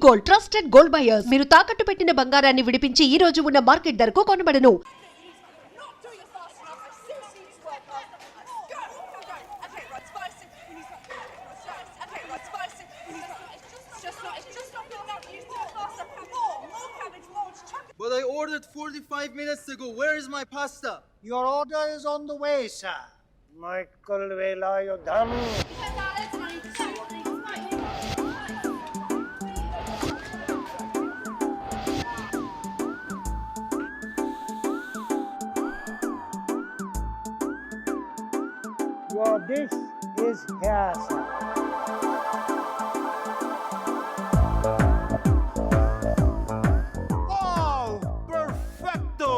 Gold, trusted gold buyers. మీరు తాకట్టు పెట్టిన బంగారాన్ని విడిపించి ఈ రోజు ఉన్న మార్కెట్ ధరకు కొనబడను. But I ordered 45 minutes ago. Where is my pasta? Your order is on the way, sir. Michael Velayudham. Your dish is here, sir. Wow! Perfecto!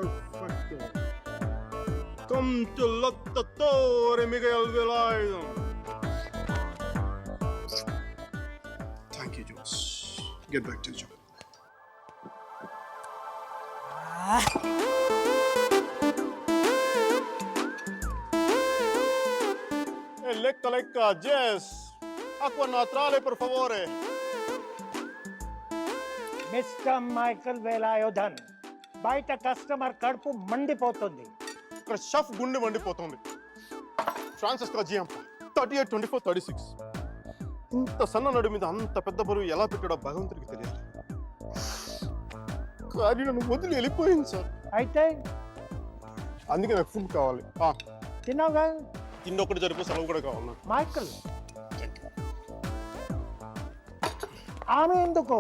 Perfecto. Come to Lottatore, Miguel Velayudham. Thank you, Josh. Get back to the job. Lecca, Jess. Acqua naturale, per favore. Mr. Michael Velayudham. బయట customer కడుపు మండిపోతుంది. ఇక్కడ chef గుండె మండిపోతుంది. Francisco జియాంప 38, 24, 36. ఇంత సన్న నడు మీద అంత పెద్ద బరువు ఎలా పెట్టాడో భగవంతుడికి తెలియాలి. కానీ నన్ను వదిలి వెళ్ళిపోయింది సార్. అయితే అందుకే నాకు ఫుడ్ కావాలి. తిన్నావుగా. తిండి ఒకటి జరిపి సెలవు కూడా కావాలి నాకు. మైకల్ ఆమె ఎందుకు?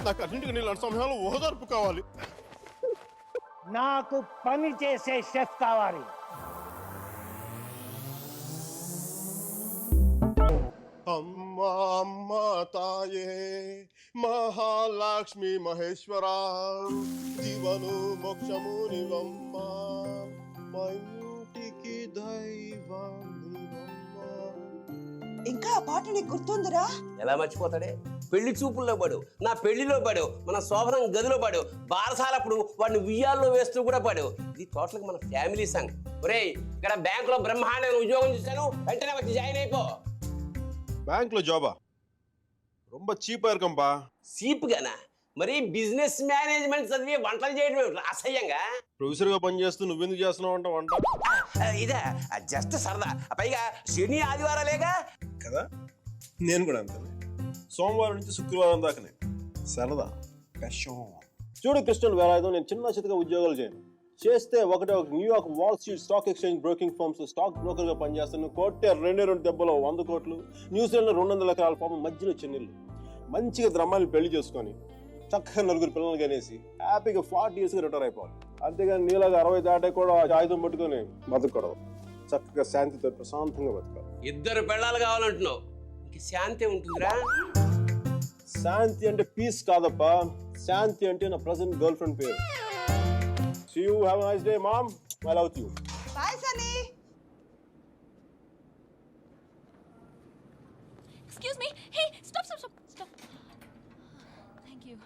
నాకు అన్నింటికి నీళ్ళ సమయంలో ఓదార్పు కావాలి. నాకు పని చేసే షెఫ్ కావాలి. అమ్మా అమ్మ తాయే మహాలక్ష్మి మహేశ్వర జీవను మోక్షము నివమ్మ మా ఇంటికి దైవం ఇంకా ఆ పాట నీకు గుర్తుందిరా? ఎలా మర్చిపోతాడే? పెళ్లి చూపుల్లో పడు, నా పెళ్లిలో పడు, మన శోభనం గదిలో పడు, బారసాలప్పుడు వాడిని ఉయ్యాల్లో వేస్తూ కూడా పడు. ఇది టోటల్ మన ఫ్యామిలీ సాంగ్. ఒరేయ్, ఇక్కడ బ్యాంక్ లో బ్రహ్మాండమైన ఉద్యోగం చేశాను, వెంటనే వచ్చి జాయిన్ అయిపో. బ్యాంక్ లో జాబా? ரொம்ப చీపా ఇరుకంపా. సీప్ గానా? మరి బిజినెస్ మేనేజ్మెంట్ చదివి వంటలు చేయడం అసహ్యంగా. ప్రొఫెసర్ గా పని చేస్తూ నువ్వెందుకు చేస్తున్నావు అంట వంట? ఇదే జస్ట్ సరదా. పైగా శని ఆదివారాలేగా కదా, నేను కూడా అంతే. సోమవారం నుంచి శుక్రవారం దాకానే సరదా కష్టం. చూడు కృష్ణన్ వేలాయుధం, నేను చిన్న చితగా ఉద్యోగాలు చేయను. చేస్తే ఒక New York wall street stock exchange broking firms stock broker గా పనిచేస్తాను. కోట్టే 2 దెబ్బలో 100 కోట్లు. న్యూజిలాండ్ లో 200 ఎకరాల పాపం మధ్యలో చెన్నెళ్ళు. మంచిగా ద్రమ్మాన్ని పెళ్లి చేసుకొని చక్కగా 4 పిల్లలు కనేసి హ్యాపీగా 40 years రిటైర్ అయిపోవాలి. అంతేగాని నీలాగా 60 దాటే కూడా ఆయుధం పట్టుకొని బతకూడదు. చక్కగా శాంతితో ప్రశాంతంగా బతకాలి. 2 పెళ్ళాలు కావాలంటున్నావు, ఇంక శాంతి ఉంటుందిరా? శాంతి అంటే పీస్ కాదప్పా, శాంతి అంటే నా ప్రెసెంట్ గర్ల్ ఫ్రెండ్ పేరు. See you, have a nice day, mom. I love you. Bye Sunny. Excuse me. Hey, stop. Thank you.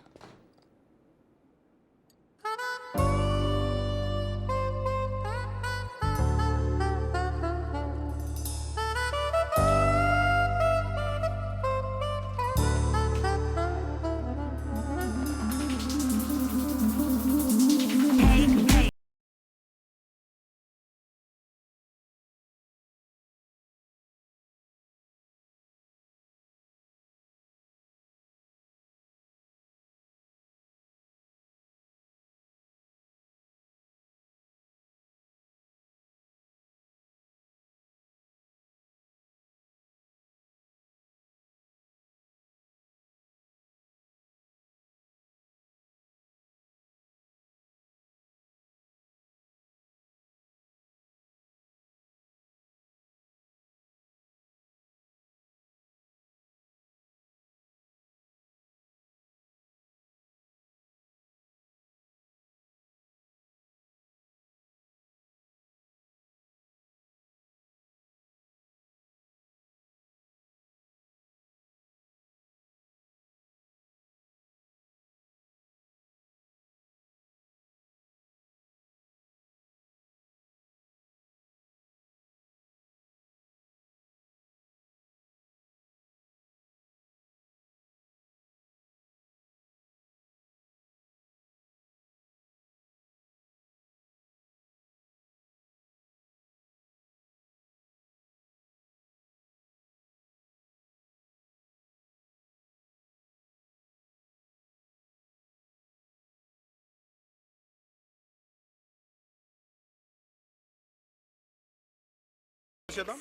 చేద్దాం.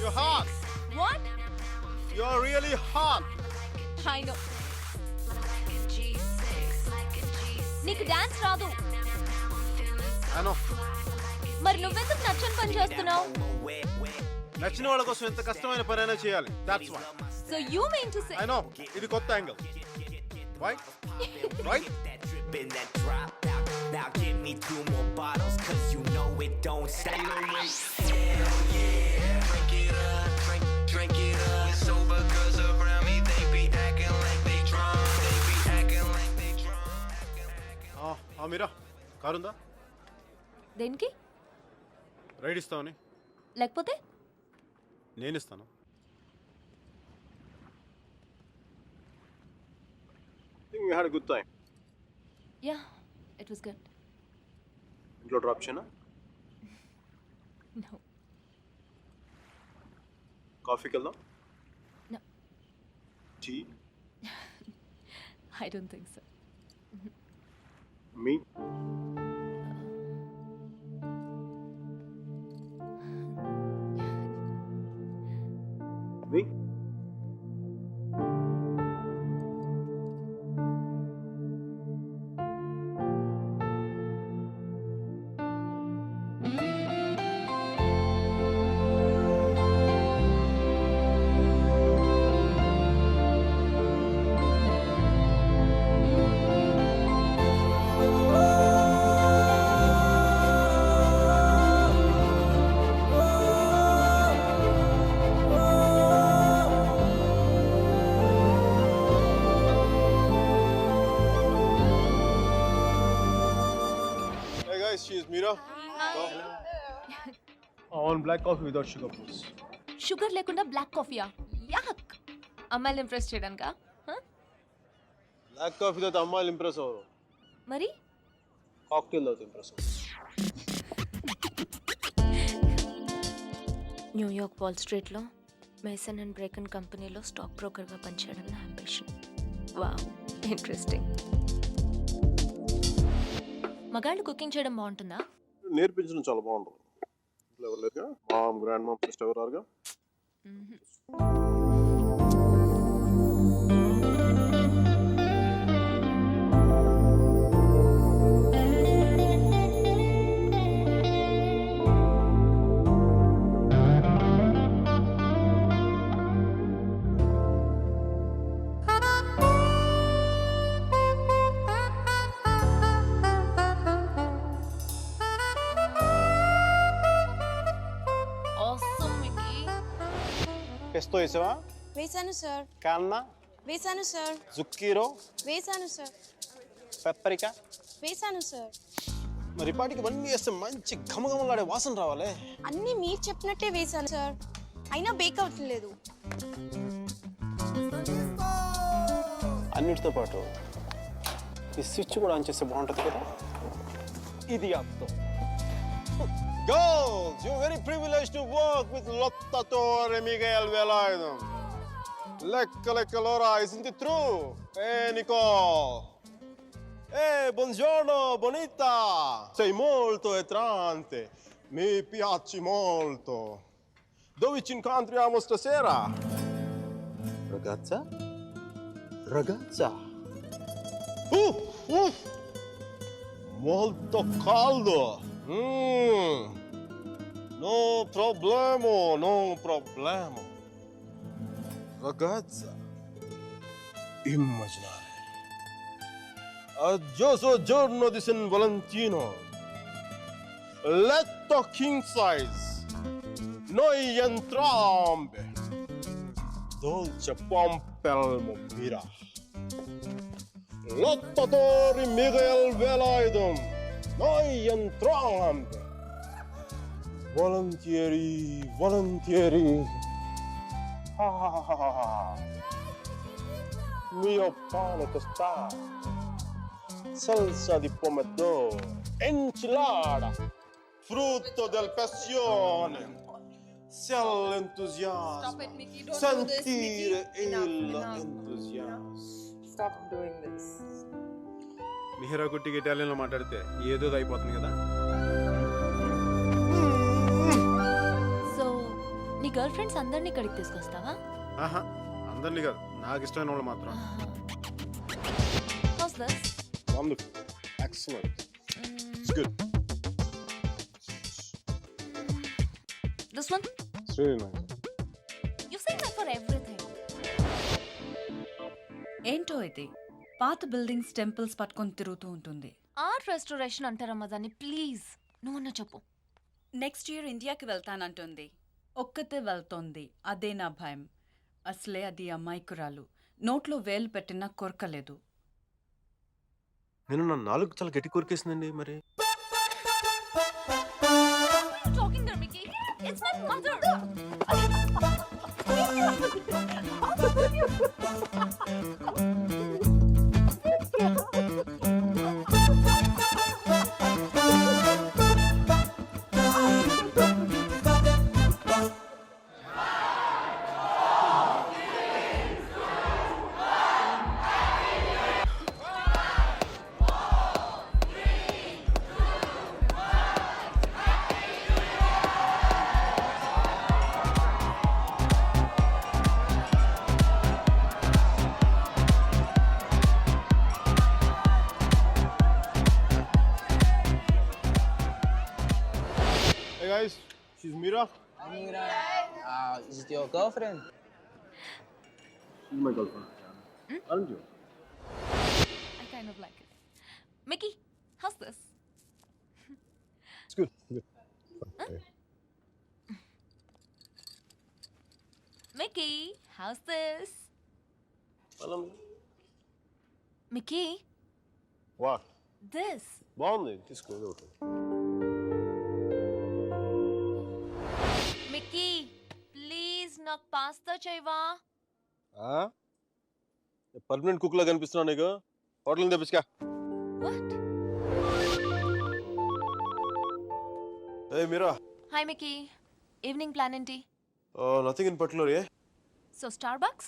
You're hot. What? You're really hot. I know. నీకు డాన్స్ రాదు. I know. మరి నువ్వెందుకు నచ్చని పని చేస్తున్నావు? నచ్చిన వాళ్ళ కోసం ఎంత కష్టమైన పనైనా చేయాలి. That's why. So you mean to say? I know. ఇది కొత్త angle. Right? Right? Now give me 2 more bottles, cause you know it don't stop. Drink it up. Sober girls around me, they be acting like they drunk. మీరా కారుందా? దేనికి? Ride ఇస్తావని? లేకపోతే నేను ఇస్తాను. I think we had a good time. Yeah, it was good. ఇంట్లో drop చేయనా? No. కాఫీకి వెళ్దాం? No. Tea? I don't think so. Me? Me? Hey guys, she is Meera. I want black coffee without sugar, please. Sugar లేకుండా black కాఫీయా? యాక్. అమ్మాయిలు impress చేయడానికా? Black coffee తో అమ్మాయిలు impress అవ్వరు. మరి కాక్టైల్ తో ఇంప్రెస్ అవ్వరు. న్యూయార్క్ వాల్ స్ట్రీట్లో మేసన్ అండ్ బ్రేకన్ కంపెనీలో స్టాక్ బ్రోకర్గా పనిచేయడం నా అంబిషన్. Wow, interesting. మగాళ్ళు కుకింగ్ చేయడం బాగుంటుందా? నేర్పించడం చాలా బాగుంటుంది. ఇంట్లో ఎవరు లేక మామ్, గ్రాండ్ మామ్, సిస్టర్ ఎవరు రారుగా? Awesome Mickey. పెస్తో వేసావా? వేసాను సార్. కాన్నా? వేసాను సార్. జుక్కీరో? వేసాను సార్. పెప్పరికా? వేసాను సార్. మరి పాటికి ఇవన్నీ వేస్తే మంచి ఘమఘమలాడే వాసన రావాలి. అన్నీ మీరు చెప్పినట్టే వేసాను సార్. అయినా బేక్ అవ్వట్లేదు. అన్నిటితో పాటు ఈ స్విచ్ కూడా ఆన్ చేస్తే బాగుంటుంది కదా. ఇది అర్థం. Girls, you're very privileged to work with Lotta Torre, Miguel Velarde. Lecca Laura, isn't it true? Hey, Nicole. Hey, buongiorno, bonita. Sei molto attraente. Mi piaci molto. Dove ci incontriamo stasera? Ragazza? Ragazza? Molto caldo. No problema, no problema. Ragazza, immaginare. Aggioso giorno di San Valentino. Letto king size. Noi entrambe. Dolce pompelmo mira. Lottatori Miguel Velarde. Noi entrambe. Volentieri, volentieri. Mio pane tostato, salsa di pomodoro, enchilada, frutto del passione. Se l'entusiasmo, sentire l'entusiasmo. Stop doing this. Mihira కుట్టికి ఇటాలియన్లో మాట్లాడితే ఏదో అయిపోతుంది కదా. Friends అందరినీ ఇక్కడికి తీసుకొస్తావా? ఆహా అందరినీ కాదు, నాకు ఇష్టమైన వాళ్ళు మాత్రం. How's this? Wonderful. Excellent. It's good. This one? It's really nice. You say that for everything. ఏంటో ఇది పాత బిల్డింగ్స్ టెంపుల్స్ పట్టుకొని తిరుగుతూ ఉంటుంది. ఆర్ట్ రెస్టోరేషన్ అంటారమ్మా దాన్ని. ప్లీజ్ నువ్వన్నా చెప్పు. నెక్స్ట్ ఇయర్ ఇండియాకి వెళ్తానంటుంది. ఒక్కతే వెళ్తోంది, అదే నా భయం. అసలే అది అమాయకురాలు, నోట్లో వేలు పెట్టినా కొరకలేదు. నేను నా నాలుగు చాలా గట్టి కొరికేసిందండి మరి. Talking there, Mickey. It's my mother. Hey guys, she's Mira. Is it your girlfriend? She's my girlfriend. Aren't you? I kind of like it. Mickey, how's this? It's good. Good. Okay. Mickey, how's this? Mickey, What? this. బాగుంది, తీసుకో. Mickey, please నాకు pasta చేయవా? Permanent cook లా కనిపిస్తున్నా నీకు. Hotel నుంచి తెప్పించుకా. What? Hey Mira. Hi Mickey. Evening plan ఏంటి? Nothing in particular, yeah? So Starbucks?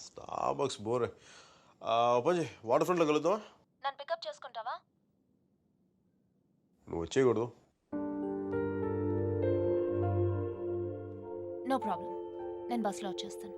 Starbucks bore. పంచి water ఫ్రంట్లో కలుద్దామా? నన్ను పికప్ చేసుకుంటావా? నువ్వు వచ్చేయకూడదు. నో ప్రాబ్లం, నేను బస్లో వచ్చేస్తాను.